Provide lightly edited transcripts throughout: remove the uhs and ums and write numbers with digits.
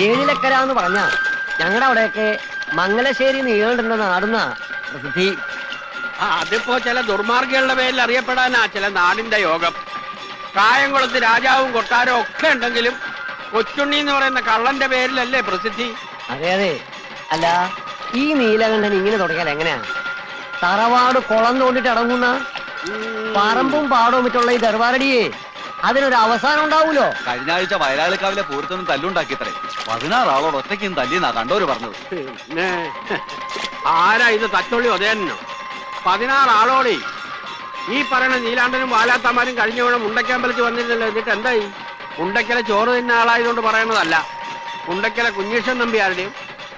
ഏഴിലക്കര എന്ന് പറഞ്ഞ ഞങ്ങളുടെ അവിടെയൊക്കെ മംഗലശ്ശേരി നീളുണ്ടെന്ന നാടുന്ന പ്രസിദ്ധി. അതിപ്പോ ചില ദുർമാർഗികളുടെ പേരിൽ അറിയപ്പെടാനാ ചില നാടിന്റെ യോഗം. കായംകുളത്ത് രാജാവും കൊട്ടാരവും ഒക്കെ ഉണ്ടെങ്കിലും കൊച്ചുണ്ണി എന്ന് പറയുന്ന കള്ളന്റെ പേരിലല്ലേ പ്രസിദ്ധി. അതെ അതെ. അല്ല, ഈ നീലകണ്ഠൻ ഇങ്ങനെ തുടങ്ങിയാൽ എങ്ങനെയാ? തറവാട് കുളം തോണ്ടിട്ട് അടങ്ങുന്ന പറമ്പും പാടവും മറ്റുള്ള ഈ ദർബാരടിയെ അതിനൊരു അവസാനം ഉണ്ടാവൂലോ? കഴിഞ്ഞ ആഴ്ച വയലാളിക്കാവിലെ പൂരത്തൊന്നും തല്ലുണ്ടാക്കിയത്രേ. 16 ആളോട് ഒറ്റയ്ക്കും തല്ലിയെന്നാ കണ്ടോര് പറഞ്ഞത്. പിന്നെ ആരാ ഇത് തച്ചുള്ളി ഉദയനോ? 16 ആളോടെ ഈ പറയുന്ന നീലാണ്ടനും വാലാത്തമാരും കഴിഞ്ഞ വേണം മുണ്ടക്കമ്പലത്തിൽ വന്നിരുന്നല്ലോ. എന്നിട്ട് എന്തായി? മുണ്ടക്കലെ ചോറ് തിന്ന ആളായതുകൊണ്ട് പറയണതല്ല. മുണ്ടക്കലെ കുഞ്ഞീഷൻ നമ്പിയാരുടെയും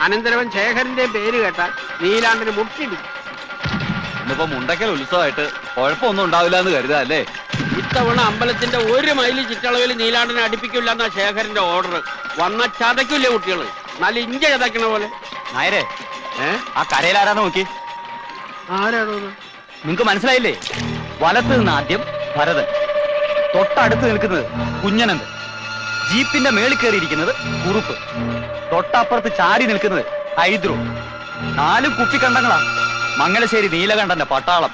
അനന്തരവൻ ശേഖരന്റെയും പേര് കേട്ടാൽ നീലാണ്ടന് മുട്ടിടിക്കും. ഇന്നിപ്പോ മുണ്ടക്കൽ ഉത്സവമായിട്ട് കുഴപ്പമൊന്നും ഉണ്ടാവില്ല എന്ന് കരുതാ അല്ലേ? ഇത്തവണ അമ്പലത്തിന്റെ 1 മൈൽ ചുറ്റളവിൽ നീലാണ്ടനെ അടുപ്പിക്കില്ല എന്നാ ശേഖരന്റെ ഓർഡർ. വന്ന ചതയ്ക്കില്ലേ കുട്ടികള്, നല്ല ഇഞ്ച ചതയ്ക്കണ പോലെ. നായരെ, ആ കരയിലാരാന്ന് നോക്കി. ആരാണോ? നിങ്ങക്ക് മനസ്സിലായില്ലേ? വലത്ത് നിന്ന് ആദ്യം ഭരതൻ, തൊട്ടടുത്ത് നിൽക്കുന്നത് കുഞ്ഞനന്ദൻ, ജീപ്പിന്റെ മേളിൽ കയറിയിരിക്കുന്നത് കുറുപ്പ്, തൊട്ടപ്പുറത്ത് ചാരി നിൽക്കുന്നത് ഹൈദ്രു. 4 കുപ്പിക്കണ്ടങ്ങളാ മംഗലശ്ശേരി നീലകണ്ഠന്റെ പട്ടാളം.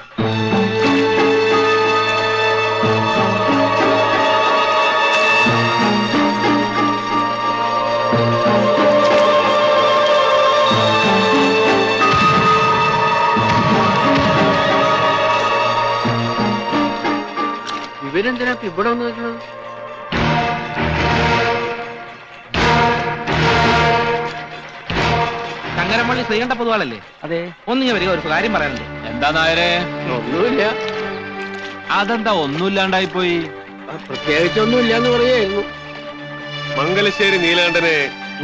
ഇവരെന്തിനാ ഇവിടെ വന്ന് വെക്കണം? ചങ്ങരപ്പള്ളി ശ്രീകണ്ഠ പൊതുവാളല്ലേ? അതെ. ഒന്ന് ഞാൻ വരിക, ഒരു കാര്യം പറയാനുണ്ട്. എന്താ നായരെ? ഒന്നുമില്ല. അതെന്താ ഒന്നുമില്ലാണ്ടായി പോയി? പ്രത്യേകിച്ചൊന്നുമില്ല എന്ന് പറയായിരുന്നു. മംഗലശ്ശേരി നീലാണ്ടനെ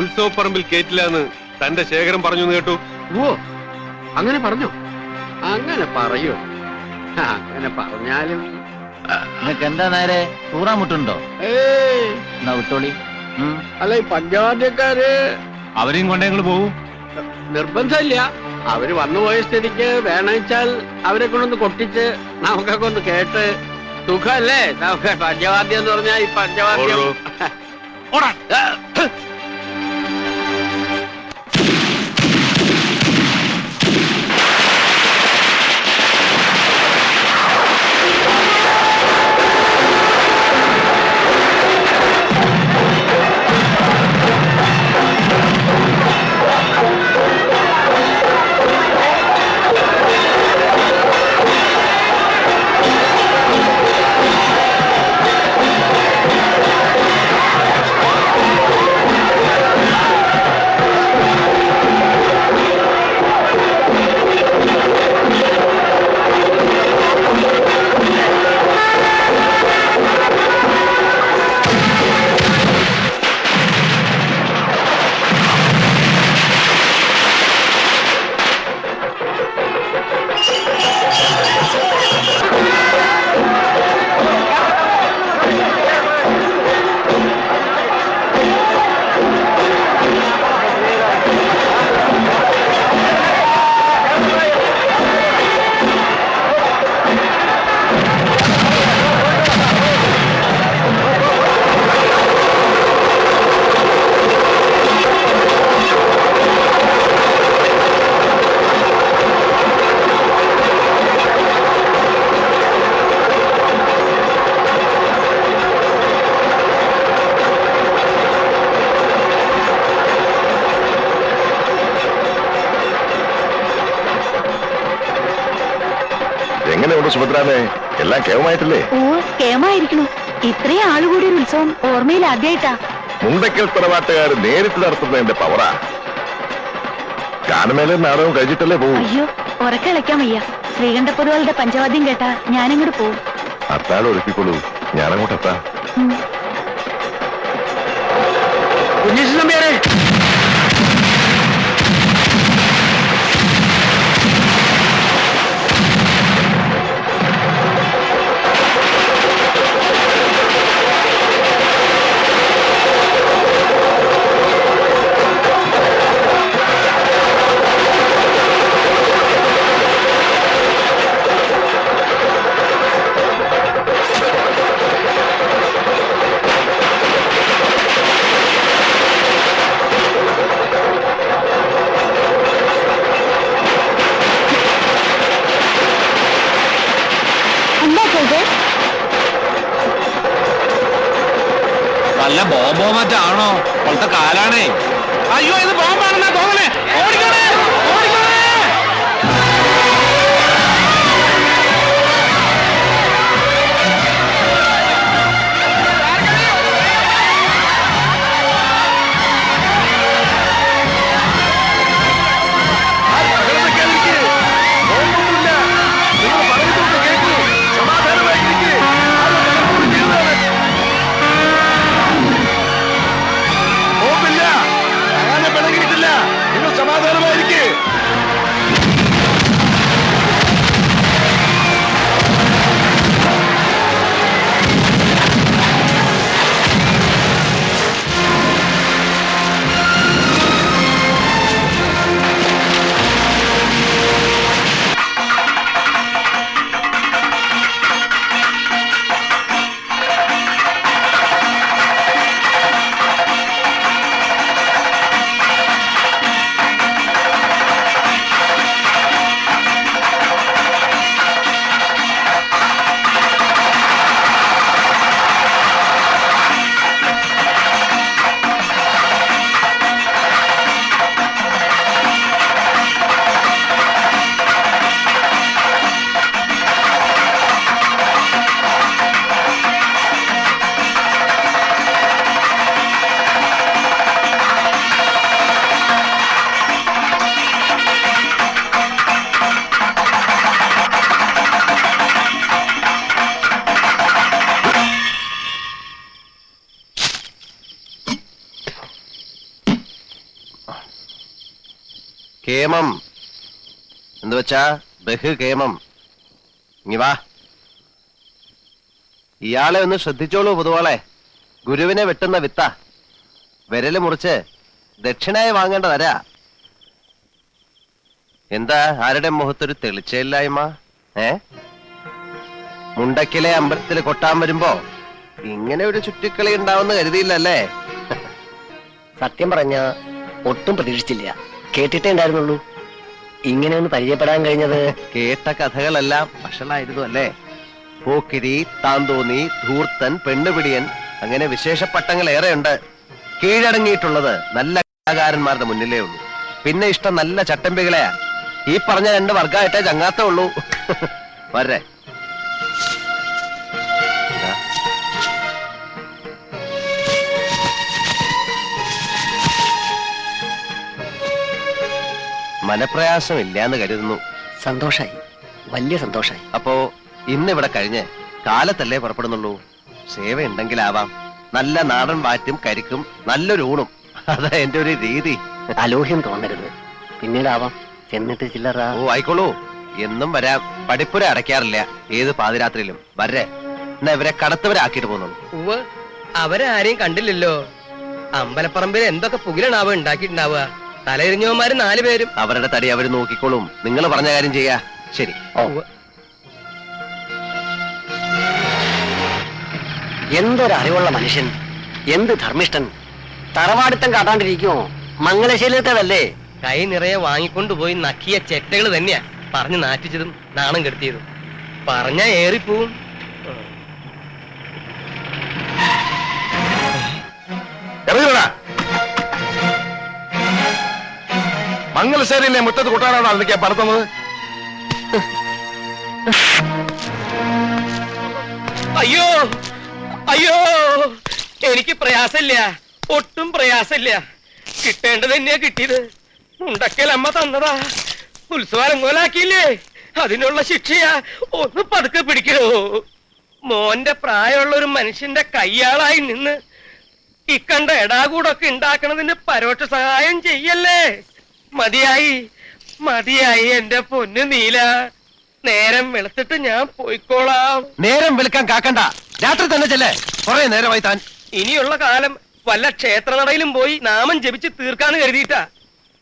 ഉത്സവപ്പറമ്പിൽ കേറ്റില്ലാന്ന് തന്റെ ശേഖരം പറഞ്ഞു കേട്ടു. ഓ, അങ്ങനെ പറഞ്ഞോ? അങ്ങനെ പറയോ? അങ്ങനെ പറഞ്ഞാലും നിനക്ക് എന്താ നേരെ തൂറാമുട്ടുണ്ടോ? എന്നാ വിട്ടോളി. അല്ല, ഈ പഞ്ചവാദ്യക്കാര് അവരെയും കൊണ്ടേ ഞങ്ങൾ പോവും. നിർബന്ധമില്ല. അവര് വന്നുപോയ സ്ഥിതിക്ക് വേണമെച്ചാൽ അവരെ കൊണ്ടൊന്ന് കൊട്ടിച്ച് നമുക്കൊക്കെ ഒന്ന് കേട്ട് സുഖല്ലേ? നമുക്ക് പഞ്ചവാദ്യം എന്ന് പറഞ്ഞാൽ ഈ പഞ്ചവാദ്യം എങ്ങനെയുണ്ട് സുഭദ്രാമേ? എല്ലാം കേവമായിട്ടില്ലേ? ഓ, കേമായിരിക്കണു. ഇത്രയും ആളുകൂടി ഒരു ഉത്സവം ഓർമ്മയിൽ ആദ്യമായിട്ടാ. മുണ്ടക്കൽ തറവാട്ടുകാർ നേരിട്ട് നടത്തുന്നതിന്റെ പവറാ. ഗാനമേളയും നാടകവും കഴിച്ചിട്ടല്ലേ പോവും. അയ്യോ, ഉറക്കളിക്കാൻ വയ്യ. ശ്രീകണ്ഠ പൊതുവാളുടെ പഞ്ചവാദ്യം കേട്ടാ ഞാനങ്ങോട്ട് പോവും. അത്താഴം ഒരുക്കിക്കൊള്ളൂ, ഞാനങ്ങോട്ട് എത്താം. കുഞ്ഞീഷൻ നമ്പ്യാരെ, ബോംബോ മറ്റാണോ? ഇപ്പോഴത്തെ കാലാണേ. അയ്യോ ഇത് ബോംബാണെന്നാ തോന്നണേ. ഓടിക്കണേ ഓടിക്കണേ. സമാധാനമായിരിക്കേ. കേമം എന്ന് വെച്ചാ ബഹുകേമം. ഇനി വാ. ഇയാളെ ഒന്ന് ശ്രദ്ധിച്ചോളൂ പൊതുവാളെ. ഗുരുവിനെ വെട്ടുന്ന വിത്ത. വിരല് മുറിച്ച് ദക്ഷിണായി വാങ്ങേണ്ടതരാ. എന്താ ആരുടെ മുഖത്തൊരു തെളിച്ചയില്ലായ്മ? മുണ്ടക്കിലെ അമ്പലത്തിൽ കൊട്ടാൻ വരുമ്പോ ഇങ്ങനെ ഒരു ചുറ്റിക്കളി ഉണ്ടാവുന്ന കരുതിയില്ലല്ലേ? സത്യം പറഞ്ഞ ഒട്ടും പ്രതീക്ഷിച്ചില്ല. കേട്ടിട്ടേ ഉണ്ടായിരുന്നുള്ളൂ. ഇങ്ങനെ ഒന്ന് പരിചയപ്പെടാൻ കഴിഞ്ഞത്. കേട്ട കഥകളെല്ലാം വഷളായിരുന്നു അല്ലേ? പോക്കിരി, താന്തോന്നി, ധൂർത്തൻ, പെണ്ണുപിടിയൻ, അങ്ങനെ വിശേഷപ്പട്ടങ്ങൾ ഏറെയുണ്ട്. കീഴടങ്ങിയിട്ടുള്ളത് നല്ല കലാകാരന്മാരുടെ മുന്നിലേ ഉള്ളൂ. പിന്നെ ഇഷ്ടം നല്ല ചട്ടമ്പികളെയാ. ഈ പറഞ്ഞ 2 വർഗമായിട്ടേ ചങ്ങാത്തേ ഉള്ളൂ. വരെ മനപ്രയാസം ഇല്ലാന്ന് കരുതുന്നു. സന്തോഷായി, വലിയ സന്തോഷായി. അപ്പോ ഇന്നിവിടെ കഴിഞ്ഞ് കാലത്തല്ലേ പുറപ്പെടുന്നുള്ളൂ. സേവ ഉണ്ടെങ്കിലാവാം. നല്ല നാടൻ വാറ്റും കരിക്കും നല്ലൊരു ഊണും. അതാ എന്റെ ഒരു രീതി. അലോഹ്യം തോന്നരുത്. പിന്നീടാവാം. ചെന്നിട്ട് ചില്ലറ. ഓ ആയിക്കോളൂ, എന്നും വരാം. പഠിപ്പുര അടയ്ക്കാറില്ല ഏത് പാതിരാത്രിയിലും. വരെ എന്നാ ഇവരെ കടത്തവരാക്കിട്ട് പോകുന്നുള്ളൂ. അവരെ ആരെയും കണ്ടില്ലല്ലോ. അമ്പലപ്പറമ്പിൽ എന്തൊക്കെ പുകിലാണാവുക ഉണ്ടാക്കിയിട്ടുണ്ടാവുക. തലയിരിഞ്ഞവന്മാര് 4 പേരും. അവരുടെ തടി അവര് നോക്കിക്കോളും. നിങ്ങൾ പറഞ്ഞ കാര്യം ചെയ്യാ. ശരി. എന്തൊരറിവുള്ള മനുഷ്യൻ, എന്ത് ധർമ്മിഷ്ഠൻ. തറവാടിത്തം കാട്ടാണ്ടിരിക്കുമോ? മംഗലശീലത്തല്ലേ? കൈ നിറയെ വാങ്ങിക്കൊണ്ടുപോയി നക്കിയ ചെറ്റകൾ തന്നെയാ പറഞ്ഞു നാറ്റിച്ചതും നാണം കെടുത്തിയതും. പറഞ്ഞ ഏറിപ്പോവും. മംഗലശ്ശേരിയിലെ മുറ്റത്ത് കൊട്ടാനാണോ അതൊക്കെ പറത്തുന്നത്? അയ്യോ അയ്യോ, എനിക്ക് പ്രയാസമില്ല, ഒട്ടും പ്രയാസമില്ല. കിട്ടേണ്ടത് തന്നെയാ കിട്ടിയത്. മുണ്ടക്കൽ അമ്മ തന്നതാ. ഉത്സവാലങ്കോലാക്കിയില്ലേ, അതിനുള്ള ശിക്ഷയാ. ഒന്ന് പതുക്കെ പിടിക്കണോ. മോന്റെ പ്രായമുള്ള ഒരു മനുഷ്യന്റെ കയ്യാളായി നിന്ന് ഇക്കണ്ട എടാകൂടൊക്കെ ഉണ്ടാക്കണതിന് പരോക്ഷ സഹായം ചെയ്യല്ലേ. മതിയായി മതിയായി എന്റെ പൊന്നു നീല. നേരം വെളുത്തിട്ട് ഞാൻ പോയിക്കോളാം. നേരം വെളുക്കാൻ കാക്കണ്ട, രാത്രി തന്നെ ചെല്ലേ. കുറെ നേരമായി താൻ. ഇനിയുള്ള കാലം വല്ല ക്ഷേത്രനടയിലും പോയി നാമം ജപിച്ച് തീർക്കാന്ന് കരുതിയിട്ടാ.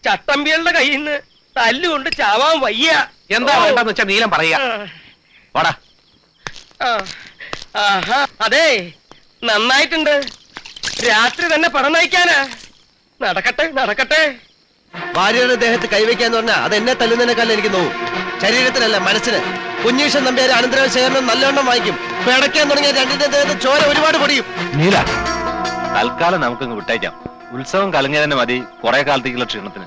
ചട്ടമ്പികളുടെ കയ്യിൽ നിന്ന് തല്ലുകൊണ്ട് ചാവാൻ വയ്യ. എന്താ വേണ്ടെന്ന് വെച്ചാ നീലം പറയാ. അതെ, നന്നായിട്ടുണ്ട്. രാത്രി തന്നെ പണം നയിക്കാനാ. നടക്കട്ടെ നടക്കട്ടെ. ഭാര്യയുടെ ദേഹത്ത് കൈവയ്ക്കാന്ന് പറഞ്ഞാൽ അത് എന്നെ തല്ലുന്നതിനേക്കാൾ എനിക്ക് നോവും. ശരീരത്തിനല്ല, മനസ്സിന്. കുഞ്ഞീഷൻ നമ്പ്യാർ അനന്തര ശേഖരണം നല്ലവണ്ണം വാങ്ങിക്കും. പിടയ്ക്കാൻ തുടങ്ങിയ 2ന്റെ ദേഹത്ത് ചോര ഒരുപാട് പൊടിയും. നീല തൽക്കാലം നമുക്കങ്ങ് വിട്ടേക്കാം. ഉത്സവം കലങ്ങിയ തന്നെ മതി കുറെ കാലത്തേക്കുള്ള ക്ഷീണത്തിന്.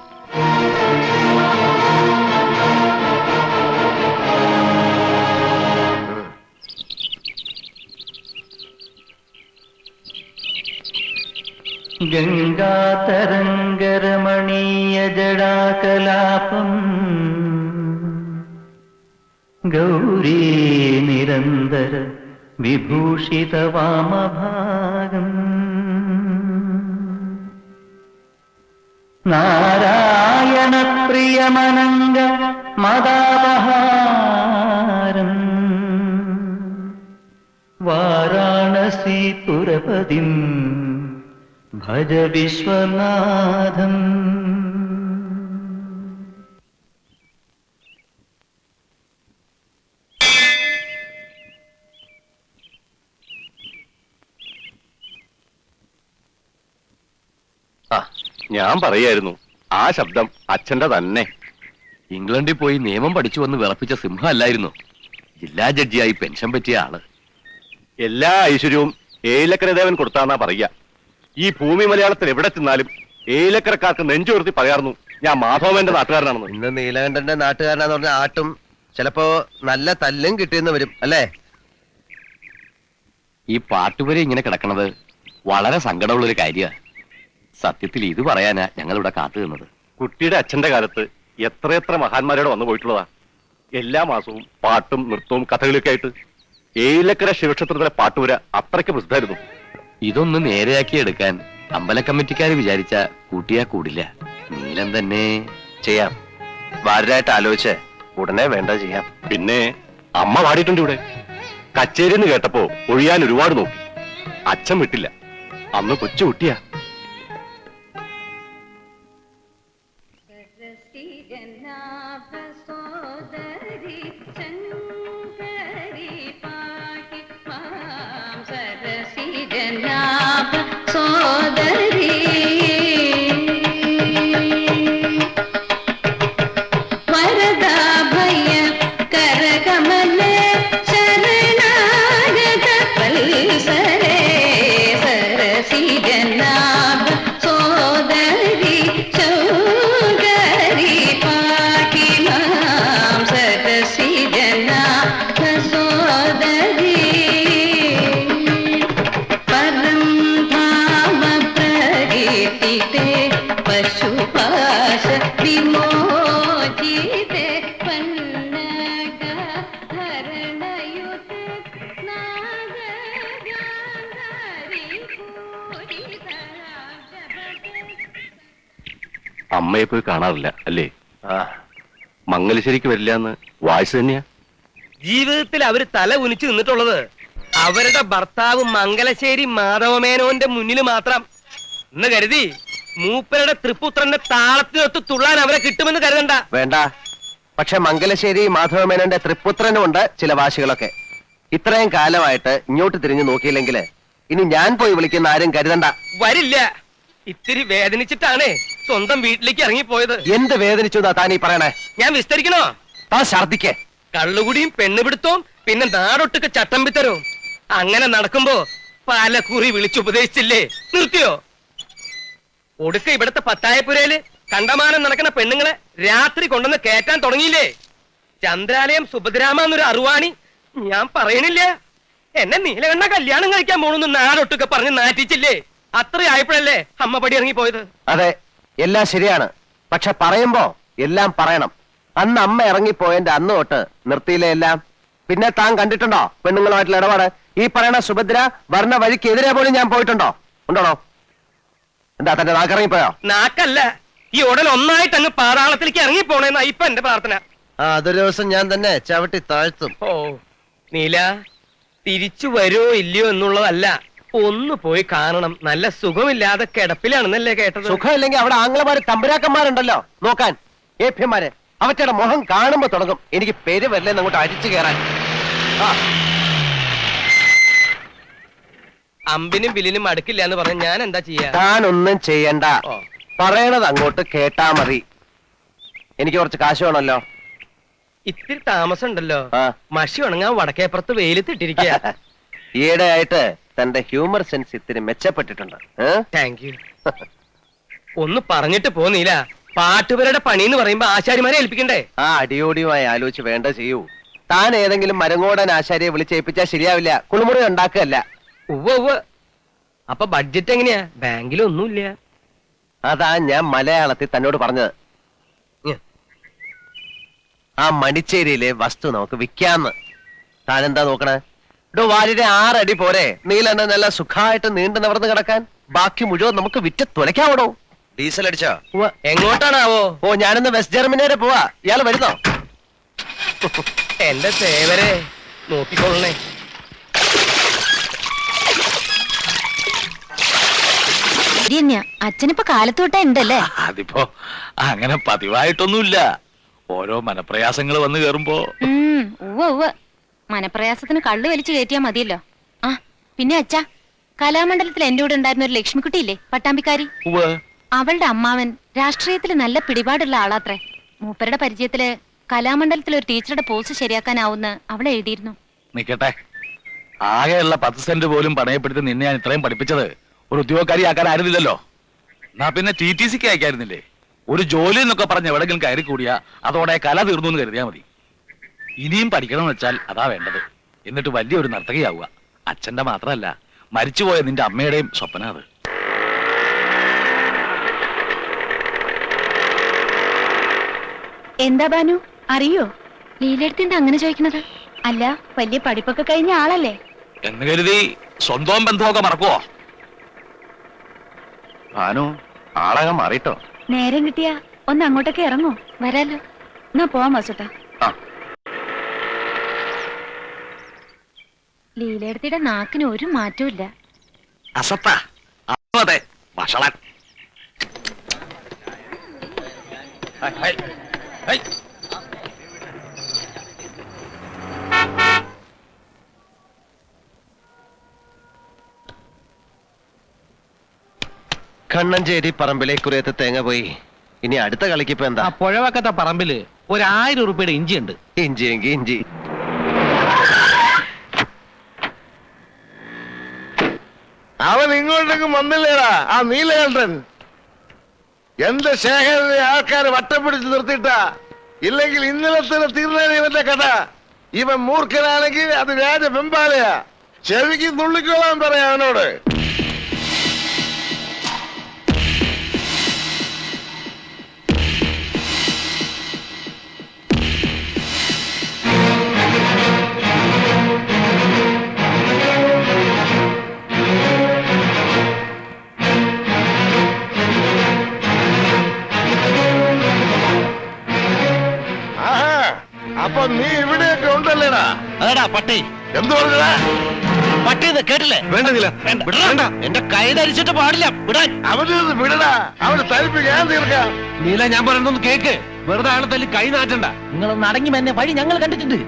ഗംഗാതരംഗരമണീയ ജടാകലാപം ഗൗരീ നിരന്തര വിഭൂഷിത വാമഭാഗം നാരായണ പ്രിയമനംഗ മദാപഹാരം വാരാണസീപുരപതിം ഭജ വിശ്വനാഥം. ഞാൻ പറയായിരുന്നു, ആ ശബ്ദം അച്ഛന്റെ തന്നെ. ഇംഗ്ലണ്ടിൽ പോയി നിയമം പഠിച്ചു വന്ന് വിറപ്പിച്ച സിംഹം അല്ലായിരുന്നു, ജില്ലാ ജഡ്ജിയായി പെൻഷൻ പറ്റിയ ആള്. എല്ലാ ഐശ്വര്യവും ഏലക്കരദേവൻ കൊടുത്താന്നാ പറയുക. ഈ ഭൂമി മലയാളത്തിൽ എവിടെ ചെന്നാലും ഏലക്കരക്കാർക്ക് നെഞ്ചുയർത്തി പറയാറുന്നു ഞാൻ മാധവന്റെ നാട്ടുകാരനാണെന്ന്. ഇന്ന് നീലകണ്ഠന്റെ നാട്ടുകാരനാന്ന് പറഞ്ഞ ആട്ടും ചിലപ്പോ നല്ല തല്ലും കിട്ടിയെന്ന് വരും അല്ലേ? ഈ പാട്ടുപുര ഇങ്ങനെ കിടക്കണത് വളരെ സങ്കടമുള്ളൊരു കാര്യമാണ്. സത്യത്തിൽ ഇത് പറയാനാ ഞങ്ങളിവിടെ കാത്തു നിന്നത്. കുട്ടിയുടെ അച്ഛന്റെ കാലത്ത് എത്രയെത്ര മഹാന്മാരോട് വന്നു പോയിട്ടുള്ളതാ. എല്ലാ മാസവും പാട്ടും നൃത്തവും കഥകളിയൊക്കെ ആയിട്ട് ഏലക്കര ശിവക്ഷേത്രത്തിലെ പാട്ടുപുര അത്രയ്ക്ക് പ്രസിദ്ധമായിരുന്നു. ഇതൊന്ന് നേരെയാക്കി എടുക്കാൻ അമ്പല കമ്മിറ്റിക്കാര് വിചാരിച്ച കൂട്ടിയാ കൂടില്ല. നീലം തന്നെ ചെയ്യാം. വാരായിട്ട് ആലോചിച്ച് ഉടനെ വേണ്ട ചെയ്യാം. പിന്നെ അമ്മ പാടിയിട്ടുണ്ട് ഇവിടെ. കച്ചേരിന്ന് കേട്ടപ്പോ ഒഴിയാൻ ഒരുപാട് നോക്കി, അച്ഛൻ വിട്ടില്ല. അന്ന് കൊച്ചു കുട്ടിയാ. അമ്മയെ പോയി കാണാറില്ല അല്ലേ? മംഗലശ്ശേരിക്ക് വരില്ല എന്ന് വായിച്ചു തന്നെയാ. ജീവിതത്തിൽ അവര് തല ഉനിച്ചു നിന്നിട്ടുള്ളത് അവരുടെ ഭർത്താവ് മംഗലശ്ശേരി മാധവമേനോന്റെ മുന്നിൽ മാത്രം എന്ന് കരുതി മൂപ്പരുടെ തൃപ്പുത്രന്റെ താളത്തിനൊത്ത് തുള്ളാൻ അവരെ കിട്ടുമെന്ന് കരുതണ്ട. വേണ്ട. പക്ഷെ മംഗലശ്ശേരി മാധവമേനോന്റെ തൃപ്പുത്രനുമുണ്ട് ചില വാശികളൊക്കെ. ഇത്രയും കാലമായിട്ട് ഇങ്ങോട്ട് തിരിഞ്ഞു നോക്കിയില്ലെങ്കിൽ ഇനി ഞാൻ പോയി വിളിക്കുന്ന ആരും കരുതണ്ട. വരില്ല. ഇത്തിരി വേദനിച്ചിട്ടാണ് സ്വന്തം വീട്ടിലേക്ക് ഇറങ്ങിപ്പോയത്. എന്ത് വേദനിച്ചു താൻ ഈ പറയണേ? ഞാൻ വിസ്തരിക്കണോ? താൻ ഛർദിക്കേ. കള്ളുകുടിയും പെണ്ണുപിടുത്തവും പിന്നെ നാടൊട്ടുക്ക് ചട്ടമ്പിത്തരവും അങ്ങനെ നടക്കുമ്പോ പല കുറി വിളിച്ചുപദേശിച്ചില്ലേ? നിർത്തിയോ? ഒടുക്ക ഇവിടത്തെ പത്തായപ്പുരയില് കണ്ടമാനം നടക്കുന്ന പെണ്ണുങ്ങളെ രാത്രി കൊണ്ടുവന്ന് കേറ്റാൻ തുടങ്ങിയില്ലേ? ചന്ദ്രാലയം സുഭദ്രാമ എന്നൊരു അറുവാണി ഞാൻ പറയണില്ല. എന്നെ നീലകണ്ഠ കല്യാണം കഴിക്കാൻ പോണെന്ന് നാടൊട്ടുക്കെ പറഞ്ഞ് നാറ്റിച്ചില്ലേ? അത്രയായപ്പോഴല്ലേ അമ്മ പടി ഇറങ്ങിപ്പോയത്. അതെ, എല്ലാം ശരിയാണ്. പക്ഷെ പറയുമ്പോ എല്ലാം പറയണം. അന്ന് അമ്മ ഇറങ്ങിപ്പോയതിന്റെ അന്ന് തൊട്ട് നിർത്തിയില്ലേ എല്ലാം. പിന്നെ താൻ കണ്ടിട്ടുണ്ടോ പെണ്ണുങ്ങളുമായിട്ടുള്ള ഇടപാട്? ഈ പറയണ സുഭദ്ര വർണ്ണ വഴിക്കെതിരെ പോലും ഞാൻ പോയിട്ടുണ്ടോ? ഉണ്ടോണോ? എന്താ തന്റെ നാക്കിറങ്ങിപ്പോയോ? നാക്കല്ല, ഈ ഉടൻ ഒന്നായിട്ട് അങ്ങ് പാതാളത്തിലേക്ക് ഇറങ്ങിപ്പോണേന്നാ ഇപ്പൊ എന്റെ പ്രാർത്ഥന. അതൊരു ദിവസം ഞാൻ തന്നെ ചവിട്ടി താഴ്ത്തും. ഓ നീല, തിരിച്ചു വരുമോ ഇല്ലയോ എന്നുള്ളതല്ല, ഒന്ന് പോയി കാണണം. നല്ല സുഖമില്ലാതെ കിടപ്പിലാണെന്നല്ലേ കേട്ടത്? സുഖമില്ലെങ്കിൽ അവിടെ ആംഗ്ലമാര് തമ്പുരാക്കന്മാരുണ്ടല്ലോ നോക്കാൻ, ഏഭ്യന്മാര്. അവറ്റയുടെ മുഖം കാണുമ്പോ തുടങ്ങും എനിക്ക് പേര് വരില്ലെന്ന് അങ്ങോട്ട് അരിച്ചു കയറാൻ. അമ്പിനും ബില്ലിനും അടുക്കില്ല എന്ന് പറഞ്ഞ ഞാൻ എന്താ ചെയ്യാ? താനൊന്നും ചെയ്യണ്ട. പറയണത് അങ്ങോട്ട് കേട്ടാ മതി. എനിക്ക് കുറച്ച് കാശ് വേണമല്ലോ. ഇത്തിരി താമസം ഉണ്ടല്ലോ. മഷി ഉണങ്ങാൻ വടക്കേപ്പുറത്ത് വെയിലത്തിട്ടിരിക്കുക. ഈയിടെയായിട്ട് തന്റെ ഹ്യൂമർ സെൻസ് ഇത്തിരി മെച്ചപ്പെട്ടിട്ടുണ്ട്. Thank you. ഒന്ന് പറഞ്ഞിട്ട് പോന്നീല. പാട്ടുപേരുടെ പണി എന്ന് പറയുമ്പോ ആശാരിമാരെ ഏൽപ്പിക്കണ്ടേ? ആ അടിയോടിയുമായി ആലോചിച്ച് വേണ്ട ചെയ്യൂ. താൻ ഏതെങ്കിലും മരങ്ങോടൻ ആശാരിയെ വിളിച്ചേൽപ്പിച്ചാൽ ശരിയാവില്ല. കുളിമുറി ഉണ്ടാക്കുകയല്ല. ഉവ്വ് ഉവ്വ്. അപ്പൊ ബഡ്ജറ്റ് എങ്ങനെയാ? ബാങ്കിലൊന്നുമില്ല. അതാ ഞാൻ മലയാളത്തിൽ തന്നോട് പറഞ്ഞത്. ആ മണിച്ചേരിയിലെ വസ്തു നമുക്ക് വിൽക്കാന്ന്. താൻ എന്താ നോക്കണേ? വാലിന്റെ 6 അടി പോരെ നീലെണ്ണ നല്ല സുഖമായിട്ട് നീണ്ടു നിവർന്ന് കിടക്കാൻ? ബാക്കി മുഴുവൻ നമുക്ക് വിറ്റ് തുലയ്ക്കാവണോ? ഡീസൽ അടിച്ചോ? എങ്ങോട്ടാണാവോ? ഓ, ഞാനിന്ന് വെസ്റ്റ് ജർമ്മനി വരെ പോവാ. ഇയാൾ വരുന്നോ? എന്റെ സേവരെ നോക്കിക്കൊള്ളണേ. അച്ഛനിപ്പോ കാലത്തോട്ടാ ഉണ്ടല്ലേ? അതിപ്പോ അങ്ങനെ പതിവായിട്ടൊന്നുമില്ല. ഓരോ മനപ്രയാസങ്ങൾ വന്നു കേറുമ്പോ മനപ്രയാസത്തിന് കള്ളു വലിച്ചു കയറ്റിയാ മതിയല്ലോ. ആ പിന്നെ അച്ഛാ, കലാമണ്ഡലത്തിൽ എന്റെ കൂടെ ഉണ്ടായിരുന്ന ഒരു ലക്ഷ്മിക്കുട്ടിയില്ലേ, പട്ടാമ്പിക്കാരി? അവളുടെ അമ്മാവൻ രാഷ്ട്രീയത്തിൽ നല്ല പിടിപാടുള്ള ആളാത്രേ. മൂപ്പരുടെ പരിചയത്തില് കലാമണ്ഡലത്തിൽ ഒരു ടീച്ചറുടെ പോസ്റ്റ് ശരിയാക്കാനാവുന്ന അവൾ എഴുതിയിരുന്നു. നിക്കട്ടെ, ആകെയുള്ള 10 സെന്റ് പോലും പണയപ്പെടുത്തി നിന്നെ ഞാൻ ഇത്രയും പഠിപ്പിച്ചത് ഒരു ഉദ്യോഗക്കാരി ആക്കാനായിരുന്നില്ലല്ലോ. എന്നാ പിന്നെ TTCക്ക് അയക്കായിരുന്നില്ലേ? ഒരു ജോലി എന്നൊക്കെ പറഞ്ഞ് എവിടെങ്കിലും കയറി കൂടിയാ അതോടെ കല തീർന്നു എന്ന് കരുതിയാ മതി. ഇനിയും പഠിക്കണമെന്ന് വെച്ചാൽ അതാ വേണ്ടത്. എന്നിട്ട് വലിയൊരു നർത്തകിയാവുക. അച്ഛന്റെ മാത്രമല്ല, മരിച്ചുപോയ നിന്റെ അമ്മയുടെയും സ്വപ്ന അത്. എന്താ ബാനു, അറിയോ ലീലെടുത്തിന്റെ അങ്ങനെ ചോദിക്കണത്? അല്ല, വലിയ പഠിപ്പൊക്കെ കഴിഞ്ഞ ആളല്ലേ എന്ന് കരുതി സ്വന്തം ബന്ധമൊക്കെ മറക്കുവോ? ഭാനു, ആളകം മാറിട്ടോ. നേരം കിട്ടിയാ ഒന്ന് അങ്ങോട്ടൊക്കെ ഇറങ്ങോ? വരാലോ. എന്നാ പോവാം വാസുട്ടാ. ലീലയുടെ നാക്കിന് ഒരു മാറ്റവും ഇല്ല. അസത്ത അതെ വഷളൻ. കണ്ണഞ്ചേരി പറമ്പിലേക്ക് കുറേത്ത് തേങ്ങ പോയി. ഇനി അടുത്ത കളിക്ക് ഇപ്പൊ എന്താ? പുഴവക്കത്തെ പറമ്പില് 1000 രൂപയുടെ ഇഞ്ചി ഉണ്ട്. ഇഞ്ചി എങ്കി ഇഞ്ചി. അവൻ ഇങ്ങോട്ടേക്കും വന്നില്ലേടാ ആ നീലകണ്ഠൻ. എന്റെ ശേഖരനെ ആൾക്കാര് വട്ടം പിടിച്ച് നിർത്തിയിട്ടാ. ഇല്ലെങ്കിൽ ഇന്നലെ തന്നെ തീർന്നേനെ ഇവന്റെ കഥ. ഇവൻ മൂർഖനാണെങ്കിൽ അത് രാജ വെമ്പാലയാ. ചെവിക്ക് നുള്ളിക്കോളാൻ പറയാ അവനോട്. അപ്പൊ നീ ഇവിടെയൊക്കെ ഉണ്ടല്ലേടാ? അതെടാ പട്ടി. എന്ത് പറഞ്ഞടാ? പട്ടി കേട്ടില്ലേ? വേണ്ടതില്ല, എന്റെ കൈ ധരിച്ചിട്ട് പാടില്ല. വിടാൻ അവന് വിടടാ. അവന് തരിപ്പ് ഞാൻ തീർക്കാം. നീല, ഞാൻ പറയുന്നൊന്ന് കേക്ക്. വെറുതെ ആളെ തല്ലി കൈ നാറ്റണ്ട. നിങ്ങളൊന്ന് അടങ്ങി എന്നെ വഴി ഞങ്ങൾ കണ്ടിട്ടുണ്ട്.